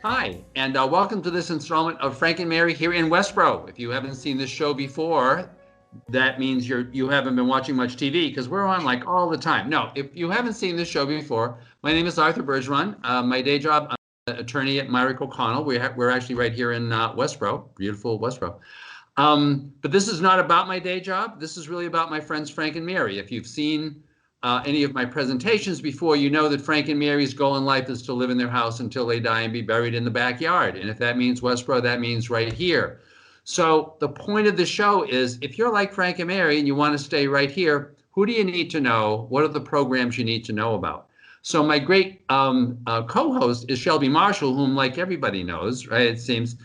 Hi, and welcome to this installment of Frank and Mary here in Westborough. If you haven't seen this show before, that means you haven't been watching much TV because we're on like all the time. No, if you haven't seen this show before, my name is Arthur Bergeron. My day job, I'm an attorney at Myrick O'Connell. We're actually right here in Westborough, beautiful Westborough. But this is not about my day job. This is really about my friends Frank and Mary. If you've seen any of my presentations before, you know that Frank and Mary's goal in life is to live in their house until they die and be buried in the backyard. And if that means Westborough, that means right here. So the point of the show is, if you're like Frank and Mary and you want to stay right here, who do you need to know? What are the programs you need to know about? So my great co-host is Shelby Marshall, whom like everybody knows, right? It seems.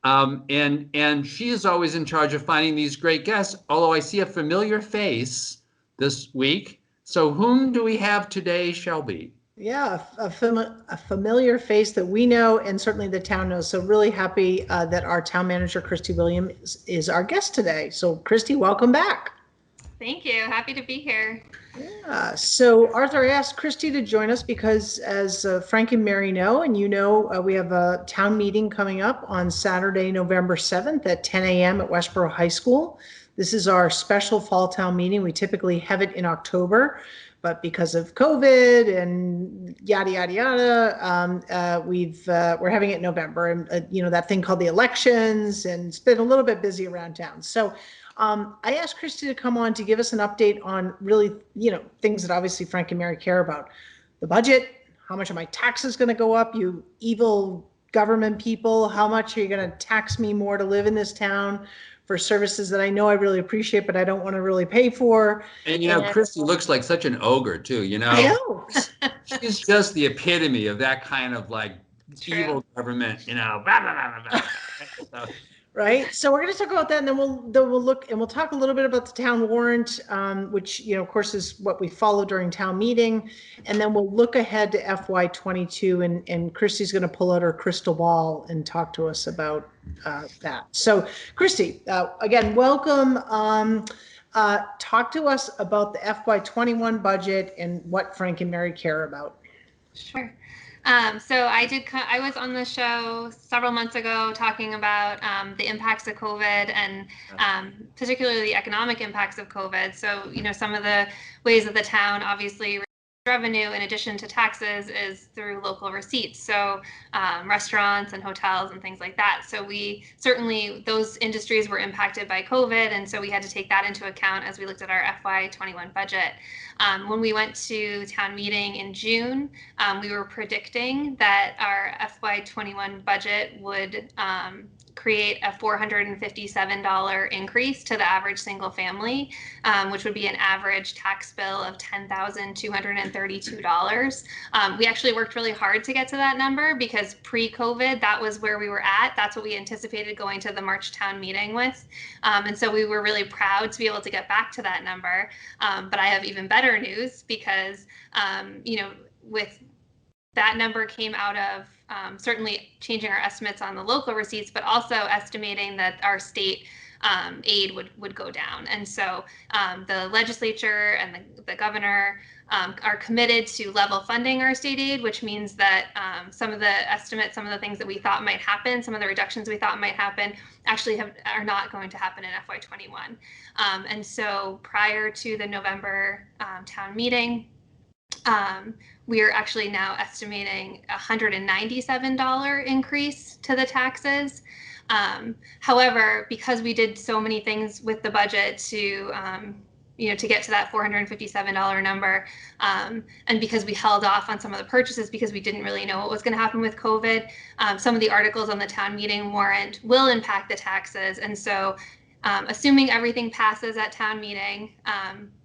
And she is always in charge of finding these great guests, although I see a familiar face this week. So whom do we have today, Shelby? Yeah, a familiar face that we know and certainly the town knows. So really happy that our town manager, Kristi Williams, is our guest today. So Kristi, welcome back. Thank you. Happy to be here. Yeah. So Arthur, I asked Kristi to join us because as Frank and Mary know, and you know, we have a town meeting coming up on Saturday, November 7th at 10 a.m. at Westborough High School. This is our special fall town meeting. We typically have it in October, but because of COVID and yada, yada, yada, we're having it in November, and you know, that thing called the elections, and it's been a little bit busy around town. So I asked Kristi to come on to give us an update on really, you know, things that obviously Frank and Mary care about. The budget, how much are my taxes going to go up? You evil government people, how much are you going to tax me more to live in this town for services that I know I really appreciate, but I don't want to really pay for? And you know, Kristi looks like such an ogre too, you know? I know. She's just the epitome of that kind of like evil government, you know. Blah, blah, blah, blah. Right. So we're going to talk about that, and then we'll look and we'll talk a little bit about the town warrant, which, you know, of course, is what we follow during town meeting. And then we'll look ahead to FY22, and Kristi's going to pull out her crystal ball and talk to us about that. So Kristi, again, welcome. Talk to us about the FY21 budget and what Frank and Mary care about. Sure. So I was on the show several months ago talking about the impacts of COVID and particularly the economic impacts of COVID. So, you know, some of the ways that the town obviously revenue in addition to taxes is through local receipts. So restaurants and hotels and things like that. So we certainly, those industries were impacted by COVID. And so we had to take that into account as we looked at our FY21 budget. When we went to town meeting in June, we were predicting that our FY21 budget would create a $457 increase to the average single family, which would be an average tax bill of $10,232. We actually worked really hard to get to that number because pre-COVID, that was where we were at. That's what we anticipated going to the March town meeting with. And so we were really proud to be able to get back to that number. But I have even better news because, you know, with that number came out of certainly changing our estimates on the local receipts, but also estimating that our state aid would go down. And so the legislature and the governor are committed to level funding our state aid, which means that some of the estimates, some of the things that we thought might happen, some of the reductions we thought might happen, actually are not going to happen in FY21. And so prior to the November town meeting, we are actually now estimating a $197 increase to the taxes. However, because we did so many things with the budget to, you know, to get to that $457 number, and because we held off on some of the purchases because we didn't really know what was going to happen with COVID, some of the articles on the town meeting warrant will impact the taxes. And so, assuming everything passes at town meeting,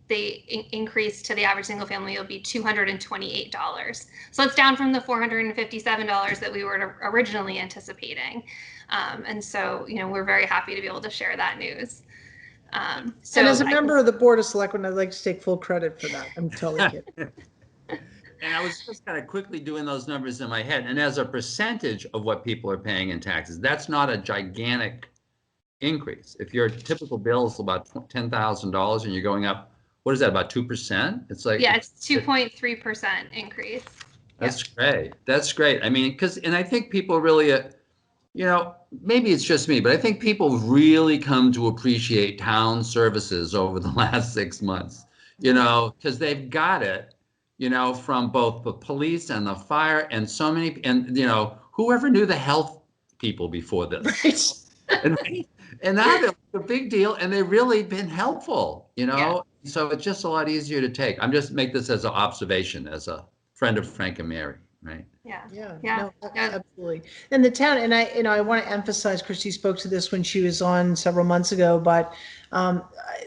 the increase to the average single family will be $228. So it's down from the $457 that we were originally anticipating. And so, you know, we're very happy to be able to share that news. So and as a member of the Board of Selectmen, I'd like to take full credit for that. I'm totally kidding. And I was just kind of quickly doing those numbers in my head. And as a percentage of what people are paying in taxes, that's not a gigantic increase. If your typical bill is about $10,000 and you're going up, what is that, about 2%? It's like, yeah, it's 2.3% increase. That's great. That's great. I mean, and I think people really, maybe it's just me, but I think people really come to appreciate town services over the last 6 months, because they've got it, from both the police and the fire and so many, and, whoever knew the health people before this? Right. And now they're a big deal and they've really been helpful, Yeah. So it's just a lot easier to take. I'm just make this as an observation as a friend of Frank and Mary, right? Yeah, Yeah. no, absolutely. And the town, and I want to emphasize, Kristi spoke to this when she was on several months ago, but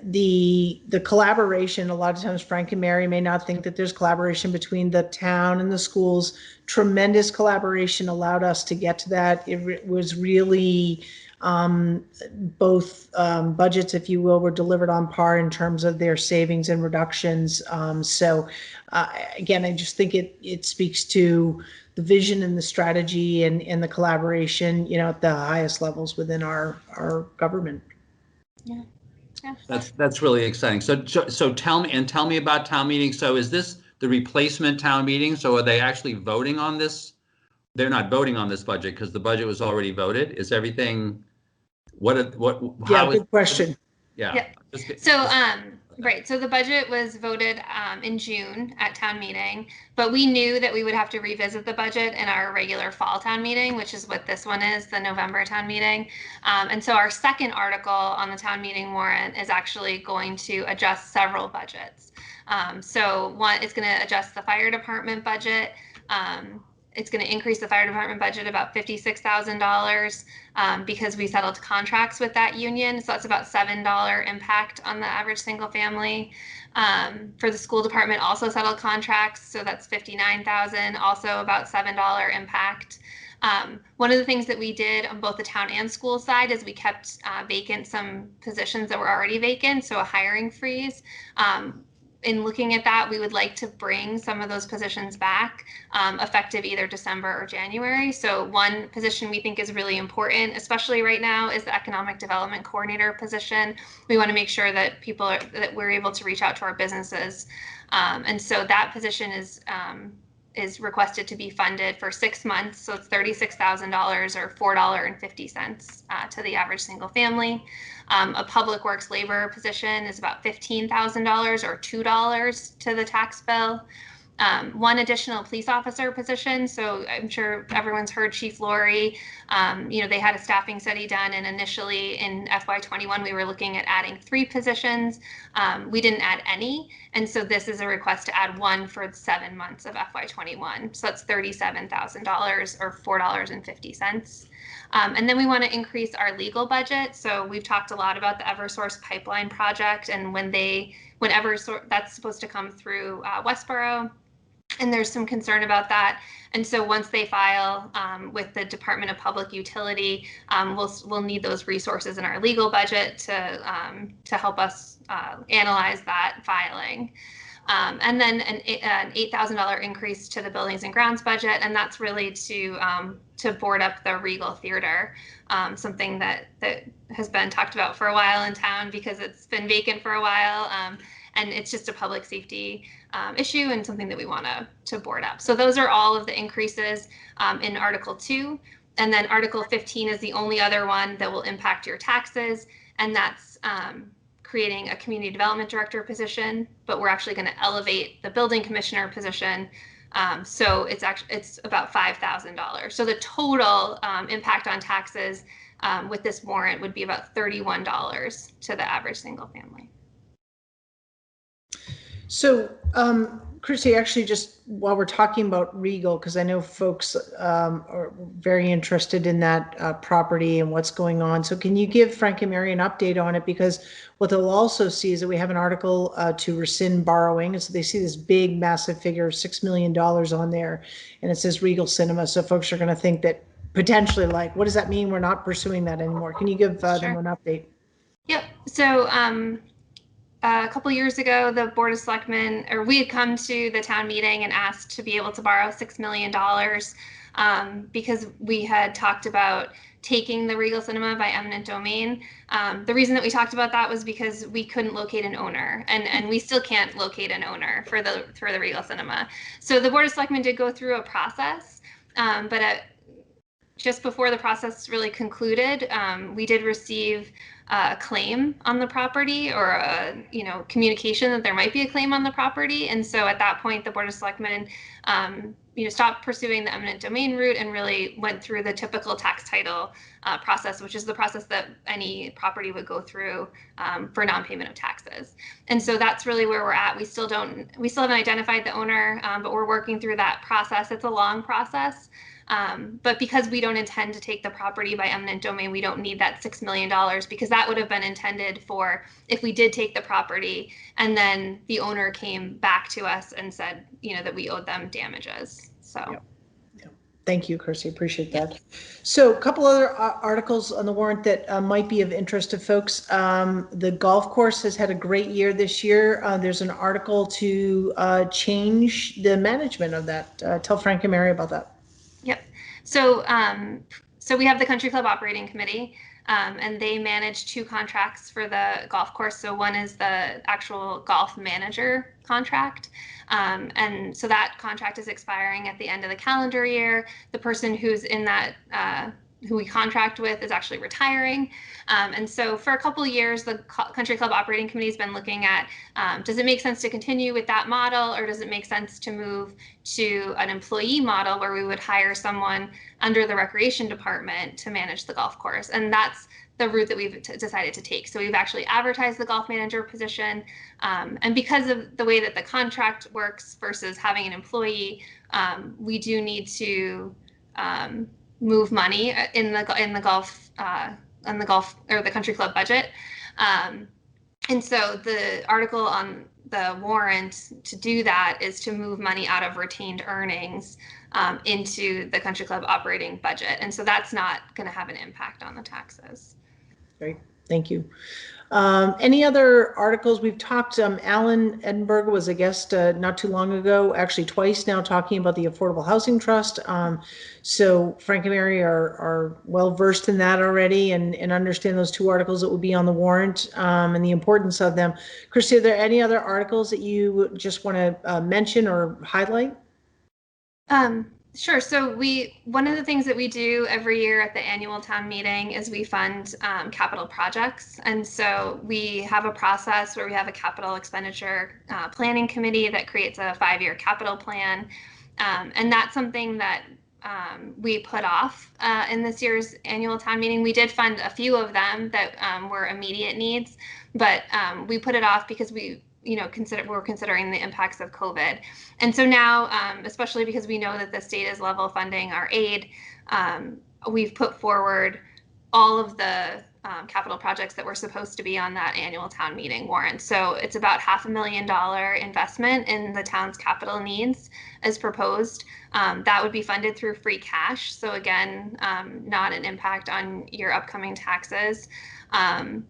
the collaboration, a lot of times Frank and Mary may not think that there's collaboration between the town and the schools. Tremendous collaboration allowed us to get to that. It was really both budgets, if you will, were delivered on par in terms of their savings and reductions. So again, I just think it speaks to the vision and the strategy and the collaboration, at the highest levels within our government. Yeah. That's really exciting. So tell me about town meeting. So is this the replacement town meeting? So are they actually voting on this? They're not voting on this budget because the budget was already voted. Is everything? Good question. Yeah. So, right. So the budget was voted in June at town meeting, but we knew that we would have to revisit the budget in our regular fall town meeting, which is what this one is, the November town meeting. And so our second article on the town meeting warrant is actually going to adjust several budgets. So one, it's going to adjust the fire department budget. It's going to increase the fire department budget about $56,000 because we settled contracts with that union. So that's about $7 impact on the average single family. For the school department, also settled contracts. So that's $59,000, also about $7 impact. One of the things that we did on both the town and school side is we kept vacant some positions that were already vacant. So a hiring freeze. In looking at that, we would like to bring some of those positions back effective either December or January. So one position we think is really important, especially right now, is the economic development coordinator position. We want to make sure that that we're able to reach out to our businesses. And so that position is requested to be funded for 6 months. So it's $36,000 or $4.50 to the average single family. A public works labor position is about $15,000 or $2 to the tax bill. One additional police officer position. So I'm sure everyone's heard Chief Laurie. They had a staffing study done, and initially in FY21 we were looking at adding 3 positions. We didn't add any, and so this is a request to add 1 for 7 months of FY21. So that's $37,000 or $4.50. And then we want to increase our legal budget. So we've talked a lot about the Eversource pipeline project, and when Eversource, that's supposed to come through Westborough. And there's some concern about that. And so once they file with the Department of Public Utility, we'll need those resources in our legal budget to help us analyze that filing. And then an $8,000 increase to the buildings and grounds budget, and that's really to board up the Regal Theater, something that has been talked about for a while in town because it's been vacant for a while, and it's just a public safety issue and something that we want to board up. So those are all of the increases in Article 2, and then Article 15 is the only other one that will impact your taxes, and that's creating a community development director position, but we're actually going to elevate the building commissioner position. So it's about $5,000. So the total impact on taxes with this warrant would be about $31 to the average single family. So, Kristi, actually, just while we're talking about Regal, because I know folks are very interested in that property and what's going on. So can you give Frank and Mary an update on it? Because what they'll also see is that we have an article to rescind borrowing. And so they see this big, massive figure of $6 million on there, and it says Regal Cinema. So folks are going to think that potentially, like, what does that mean? We're not pursuing that anymore. Can you give them an update? Yep. So a couple years ago, the Board of Selectmen, or we had come to the town meeting and asked to be able to borrow $6 million because we had talked about taking the Regal Cinema by eminent domain. The reason that we talked about that was because we couldn't locate an owner, and we still can't locate an owner for the Regal Cinema. So the Board of Selectmen did go through a process, but just before the process really concluded, we did receive a claim on the property, or a communication that there might be a claim on the property. And so at that point, the Board of Selectmen stopped pursuing the eminent domain route and really went through the typical tax title process, which is the process that any property would go through for non-payment of taxes. And so that's really where we're at. We still haven't identified the owner, but we're working through that process. It's a long process. But because we don't intend to take the property by eminent domain, we don't need that $6 million, because that would have been intended for if we did take the property and then the owner came back to us and said, that we owed them damages. So. Yep. Yep. Thank you, Kristi. Appreciate that. So a couple other articles on the warrant that might be of interest to folks. The golf course has had a great year this year. There's an article to change the management of that. Tell Frank and Mary about that. Yep. So we have the Country Club Operating Committee, and they manage 2 contracts for the golf course. So one is the actual golf manager contract. And so that contract is expiring at the end of the calendar year. The person who's in that, who we contract with, is actually retiring. And so for a couple of years, the Country Club Operating Committee has been looking at, does it make sense to continue with that model, or does it make sense to move to an employee model where we would hire someone under the recreation department to manage the golf course? And that's the route that we've decided to take. So we've actually advertised the golf manager position. And because of the way that the contract works versus having an employee, we do need to move money in the golf or the country club budget. And so the article on the warrant to do that is to move money out of retained earnings into the country club operating budget. And so that's not going to have an impact on the taxes. Great, thank you. Any other articles we've talked? Alan Edinburgh was a guest not too long ago, actually twice now, talking about the Affordable Housing Trust. So Frank and Mary are well versed in that already, and understand those 2 articles that will be on the warrant, and the importance of them. Kristi, are there any other articles that you just want to mention or highlight? Sure. So one of the things that we do every year at the annual town meeting is we fund capital projects. And so we have a process where we have a capital expenditure planning committee that creates a 5-year capital plan. And that's something that we put off in this year's annual town meeting. We did fund a few of them that were immediate needs, but we put it off because we're considering the impacts of COVID. And so now, especially because we know that the state is level funding our aid, we've put forward all of the capital projects that were supposed to be on that annual town meeting warrant. So it's about $500,000 investment in the town's capital needs as proposed. That would be funded through free cash. So again, not an impact on your upcoming taxes. And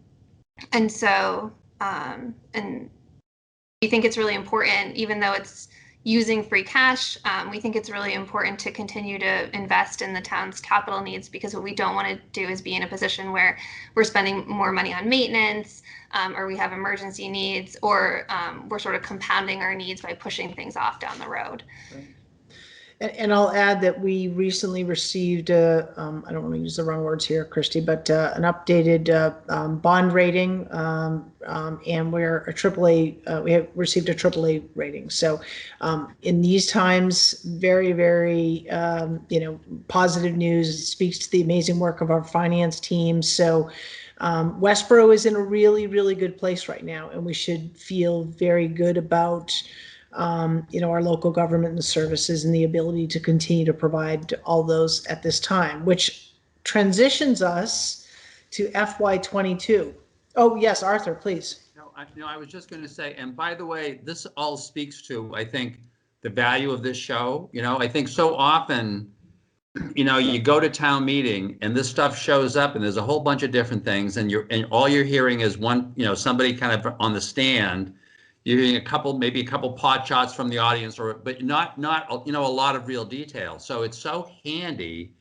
we think it's really important, even though it's using free cash, we think it's really important to continue to invest in the town's capital needs, because what we don't want to do is be in a position where we're spending more money on maintenance, or we have emergency needs, or we're sort of compounding our needs by pushing things off down the road. Right. And I'll add that we recently received, I don't want to use the wrong words here, Kristi, but an updated bond rating, and we're a AAA, we have received a AAA rating. So in these times, very, very, positive news. It speaks to the amazing work of our finance team. So Westborough is in a really, really good place right now, and we should feel very good about our local government and the services and the ability to continue to provide all those at this time, which transitions us to FY22. Oh, yes, Arthur, please. I was just going to say, and by the way, this all speaks to, I think, the value of this show. I think so often, you go to town meeting and this stuff shows up and there's a whole bunch of different things, and all you're hearing is one, somebody kind of on the stand. You're hearing maybe a couple pot shots from the audience, but not a lot of real detail. So it's so handy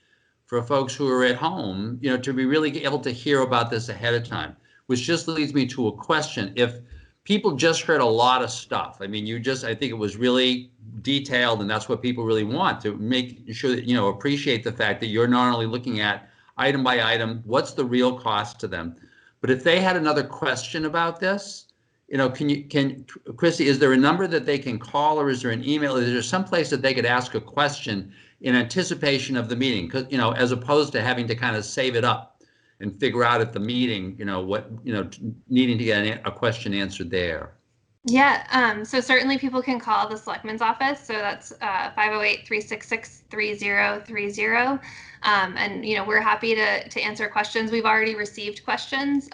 for folks who are at home, to be really able to hear about this ahead of time, which just leads me to a question. If people just heard a lot of stuff, I think it was really detailed, and that's what people really want, to make sure that, appreciate the fact that you're not only looking at item by item, what's the real cost to them, but if they had another question about this, Kristi, is there a number that they can call, or is there an email? Is there some place that they could ask a question in anticipation of the meeting? Because, as opposed to having to kind of save it up and figure out at the meeting, needing to get a question answered there. Yeah, so certainly people can call the Selectman's office. So that's 508-366-3030. And, we're happy to answer questions. We've already received questions.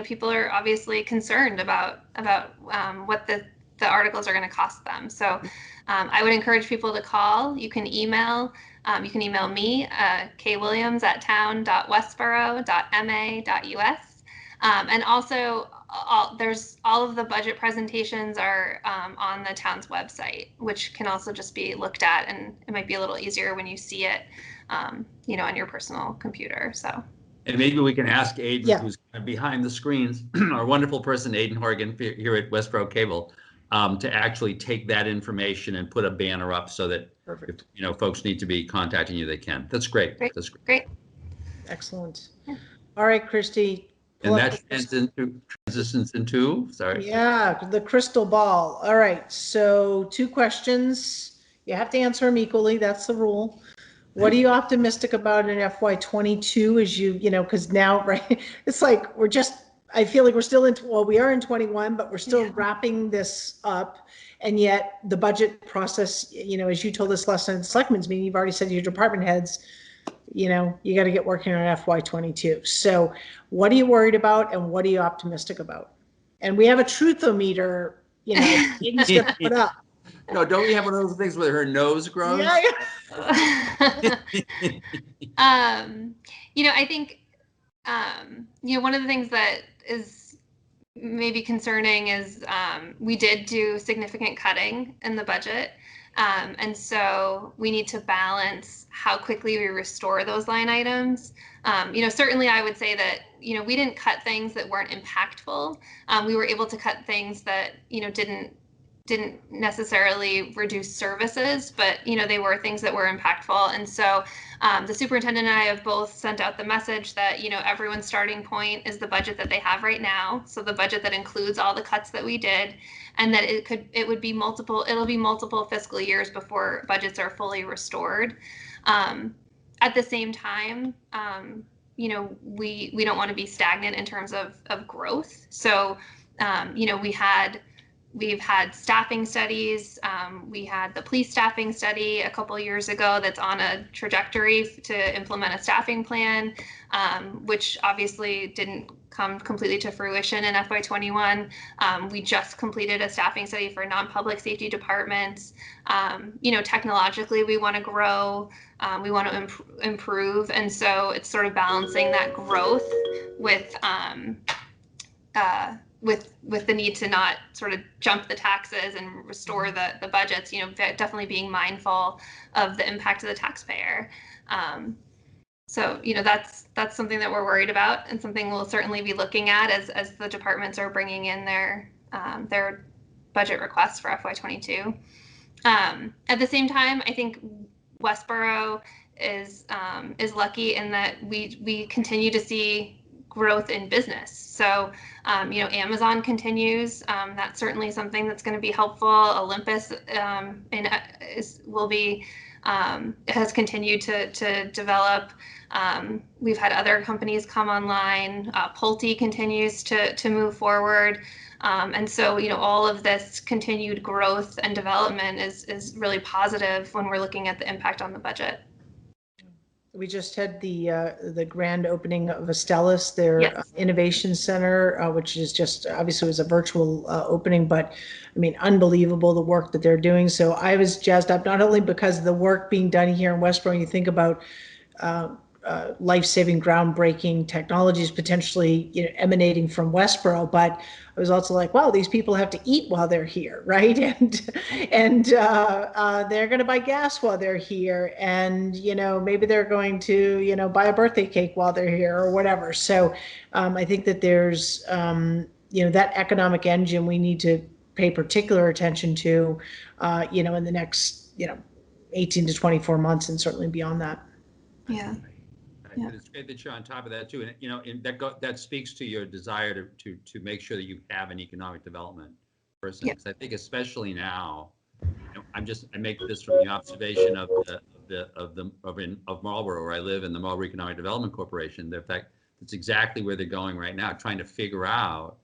People are obviously concerned about what the articles are going to cost them. So I would encourage people to call. You can email me, kwilliams@town.westborough.ma.us. And also, all of the budget presentations are on the town's website, which can also just be looked at, and it might be a little easier when you see it, on your personal computer. So. And maybe we can ask Aiden, Yeah. who's behind the screens, our wonderful person, Aiden Horgan, here at Westborough Cable, to actually take that information and put a banner up so that Perfect. if folks need to be contacting you, they can. That's great. That's great. Excellent. Yeah. All right, Kristi. And that transitions into, sorry. Yeah, the crystal ball. All right, so 2 questions. You have to answer them equally. That's the rule. What are you optimistic about in FY22 as because now, right, it's like I feel like we're still we are in 21, but we're still wrapping this up. And yet the budget process, as you told us last night at the Selectmen's meeting, you've already said to your department heads, you got to get working on FY22. So what are you worried about, and what are you optimistic about? And we have a truthometer, Aiden's going to put up. No, don't we have one of those things where her nose grows? Yeah. I think, one of the things that is maybe concerning is we did do significant cutting in the budget. And so we need to balance how quickly we restore those line items. Certainly I would say that, we didn't cut things that weren't impactful. We were able to cut things that, didn't necessarily reduce services, but they were things that were impactful. And so the superintendent and I have both sent out the message that everyone's starting point is the budget that they have right now, so the budget that includes all the cuts that we did, and that it'll be multiple fiscal years before budgets are fully restored. At the same time, we don't want to be stagnant in terms of growth. So we've had staffing studies. We had the police staffing study a couple of years ago that's on a trajectory to implement a staffing plan, which obviously didn't come completely to fruition in FY21. We just completed a staffing study for non-public safety departments. Technologically, we want to grow, we want to improve. And so it's sort of balancing that growth with the need to not sort of jump the taxes and restore the budgets, definitely being mindful of the impact of the taxpayer. So that's something that we're worried about, and something we'll certainly be looking at as the departments are bringing in their budget requests for FY22. At the same time, I think Westborough is lucky in that we continue to see growth in business. So, Amazon continues. That's certainly something that's going to be helpful. Olympus has continued to develop. We've had other companies come online. Pulte continues to move forward. And so, all of this continued growth and development is really positive when we're looking at the impact on the budget. We just had the grand opening of Astellas, their Yes. innovation center, which is just obviously was a virtual opening, but I mean, unbelievable the work that they're doing. So I was jazzed up, not only because of the work being done here in Westborough. You think about life-saving, groundbreaking technologies potentially, emanating from Westborough. But I was also like, wow, these people have to eat while they're here, right? And they're going to buy gas while they're here, and maybe they're going to buy a birthday cake while they're here or whatever. So I think that there's that economic engine we need to pay particular attention to, in the next 18 to 24 months, and certainly beyond that. Yeah. Yeah. It's great that you're on top of that too, and that speaks to your desire to make sure that you have an economic development person. Because I think especially now, I make this from the observation of Marlborough, where I live, in the Marlborough Economic Development Corporation. The fact that's exactly where they're going right now, trying to figure out,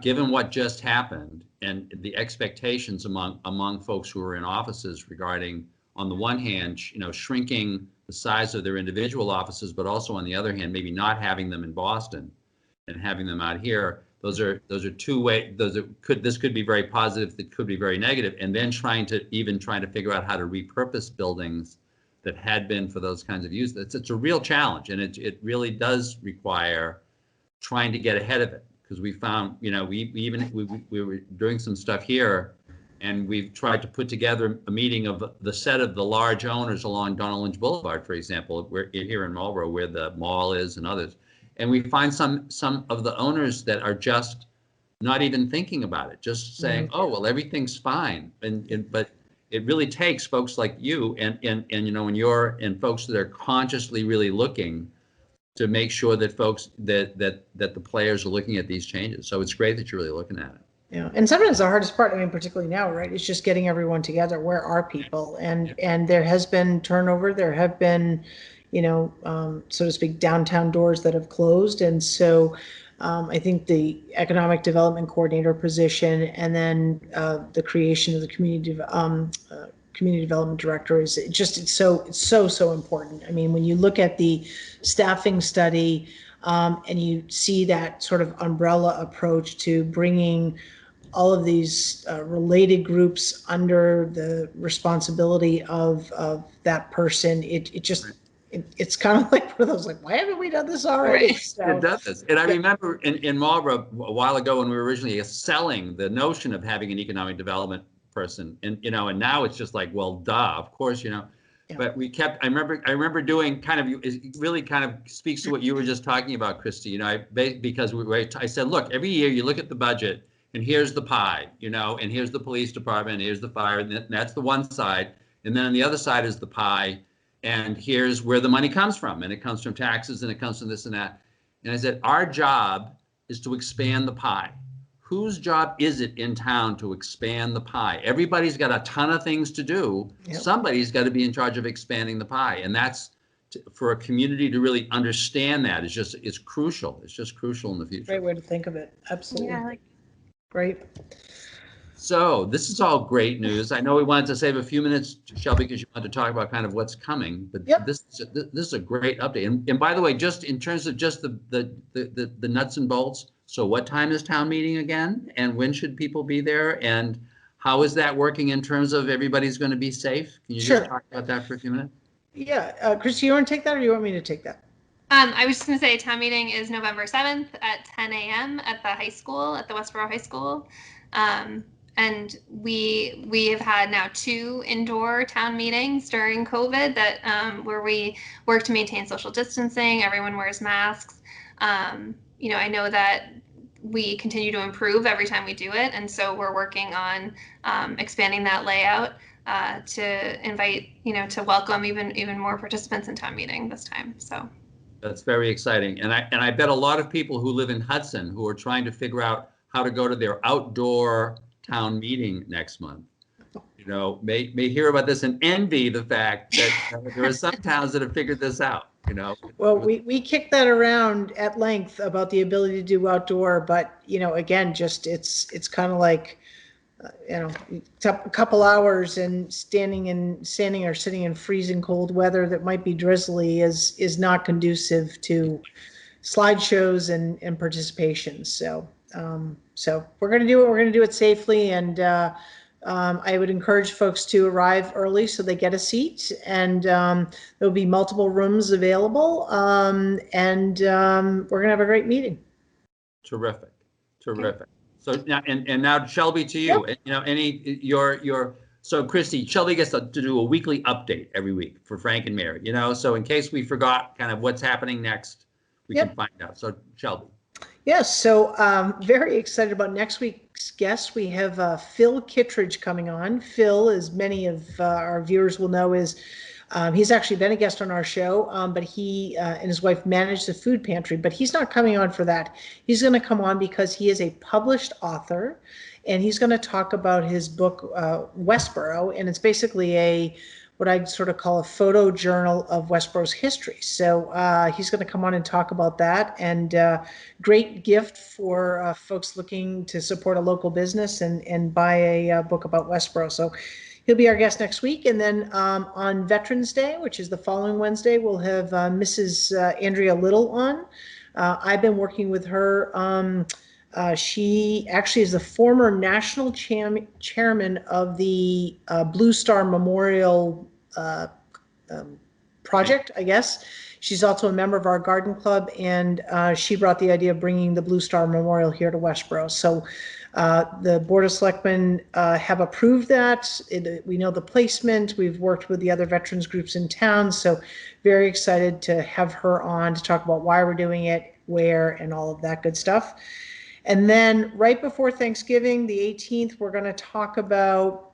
given what just happened and the expectations among folks who are in offices regarding, on the one hand, shrinking the size of their individual offices, but also on the other hand, maybe not having them in Boston and having them out here. Those are two ways. This could be very positive. It could be very negative. And then trying to figure out how to repurpose buildings that had been for those kinds of use. It's a real challenge, and it really does require trying to get ahead of it, because we found, we were doing some stuff here, and we've tried to put together a meeting of the set of the large owners along Donald Lynch Boulevard, for example, here in Marlborough, where the mall is, and others. And we find some of the owners that are just not even thinking about it, just saying, oh, well, everything's fine. But it really takes folks like you and folks that are consciously really looking to make sure that that the players are looking at these changes. So it's great that you're really looking at it. Yeah, and sometimes the hardest part, particularly now, right, is just getting everyone together. Where are people? And there has been turnover. There have been, so to speak, downtown doors that have closed. And so I think the economic development coordinator position, and then the creation of the community development director is it's so important. When you look at the staffing study, and you see that sort of umbrella approach to bringing all of these related groups under the responsibility of that person, it's kind of like one of those, like, why haven't we done this already? Right. So, it does. And I remember in Marlborough a while ago, when we were originally selling the notion of having an economic development person, and now it's just like, well, duh, of course, Yeah. But I remember doing it really kind of speaks to what you were just talking about, Kristi. Because I said, look, every year you look at the budget, and here's the pie, and here's the police department, and here's the fire, and that's the one side, and then on the other side is the pie, and here's where the money comes from, and it comes from taxes, and it comes from this and that. And I said, our job is to expand the pie. Whose job is it in town to expand the pie? Everybody's got a ton of things to do. Yep. Somebody's got to be in charge of expanding the pie. And that's, for a community to really understand that, it's crucial. It's just crucial in the future. great way to think of it. Absolutely. Yeah, Great. So this is all great news. I know we wanted to save a few minutes, Shelby, because you wanted to talk about kind of what's coming, but Yep. this is a great update. And by the way, just in terms of just the nuts and bolts, so what time is town meeting again? And when should people be there? And how is that working in terms of everybody's going to be safe? Can you Sure. just talk about that for a few minutes? Yeah, Kristi, you want to take that, or you want me to take that? I was just going to say, town meeting is November 7th at 10 a.m. at the high school, at the Westborough High School. And we have had now 2 indoor town meetings during COVID that where we work to maintain social distancing. Everyone wears masks. I know that we continue to improve every time we do it, and so we're working on expanding that layout to invite, to welcome even more participants in town meeting this time. So that's very exciting. And I bet a lot of people who live in Hudson who are trying to figure out how to go to their outdoor town meeting next month, may hear about this and envy the fact that there are some towns that have figured this out. Well, we kicked that around at length about the ability to do outdoor, but again, just it's kind of like a couple hours and standing or sitting in freezing cold weather that might be drizzly is not conducive to slideshows and participation. So we're going to do it. We're going to do it safely, and I would encourage folks to arrive early so they get a seat, and there'll be multiple rooms available, and we're gonna have a great meeting. Terrific. So now, and now Shelby, to you. Yep. You know, so Kristi, Shelby gets to do a weekly update every week for Frank and Mary, you know, so in case we forgot kind of what's happening next, we can find out. So Shelby. Yes, so very excited about next week's guest. We have Phil Kittredge coming on. Phil, as many of our viewers will know, is he's actually been a guest on our show, but he and his wife manage the food pantry, but he's not coming on for that. He's going to come on because he is a published author, and he's going to talk about his book, Westborough, and it's basically what I sort of call a photo journal of Westborough's history. So he's going to come on and talk about that, and great gift for folks looking to support a local business and buy a book about Westborough. So he'll be our guest next week. And then on Veterans Day, which is the following Wednesday, we'll have Mrs. Andrea Little on. I've been working with her. She actually is the former national chairman of the Blue Star Memorial project, I guess. She's also a member of our garden club, and she brought the idea of bringing the Blue Star Memorial here to Westborough. So the Board of Selectmen have approved that. We know the placement. We've worked with the other veterans groups in town, so very excited to have her on to talk about why we're doing it, where, and all of that good stuff. And then right before Thanksgiving, the 18th, we're going to talk about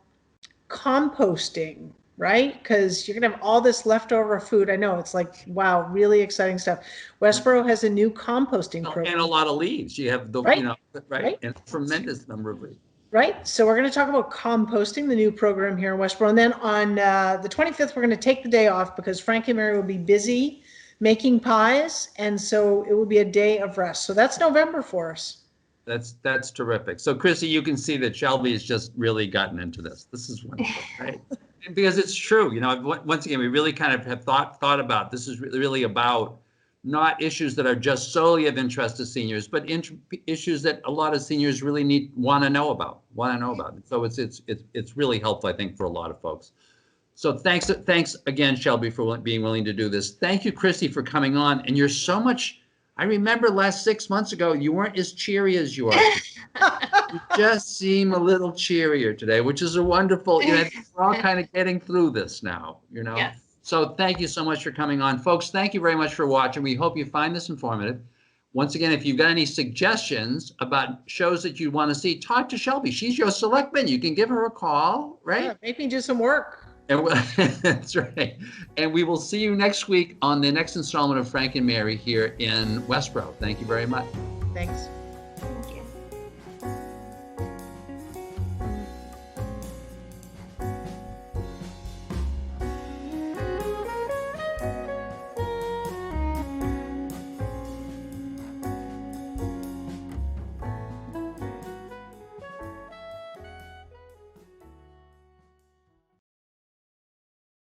composting, right? Because you're going to have all this leftover food. I know, it's like, wow, really exciting stuff. Westborough has a new composting program. And a lot of leaves. You have the, right? You know, right? And a tremendous number of leaves. Right. So we're going to talk about composting, the new program here in Westborough. And then on the 25th, we're going to take the day off because Frank and Mary will be busy making pies. And so it will be a day of rest. So that's November for us. That's terrific. So Kristi, you can see that Shelby has just really gotten into this. This is wonderful, right? Because it's true. You know, once again, we really kind of have thought about this is really about not issues that are just solely of interest to seniors, but issues that a lot of seniors really want to know about. So it's really helpful, I think, for a lot of folks. So thanks again, Shelby, for being willing to do this. Thank you, Kristi, for coming on. And you're so much. I remember last 6 months ago, you weren't as cheery as you are. You just seem a little cheerier today, which is a wonderful, you know, we're all kind of getting through this now, you know? Yes. So thank you so much for coming on. Folks, thank you very much for watching. We hope you find this informative. Once again, if you've got any suggestions about shows that you want to see, talk to Shelby. She's your selectman. You can give her a call, right? Yeah, make me do some work. And that's right. And we will see you next week on the next installment of Frank and Mary here in Westborough. Thank you very much. Thanks.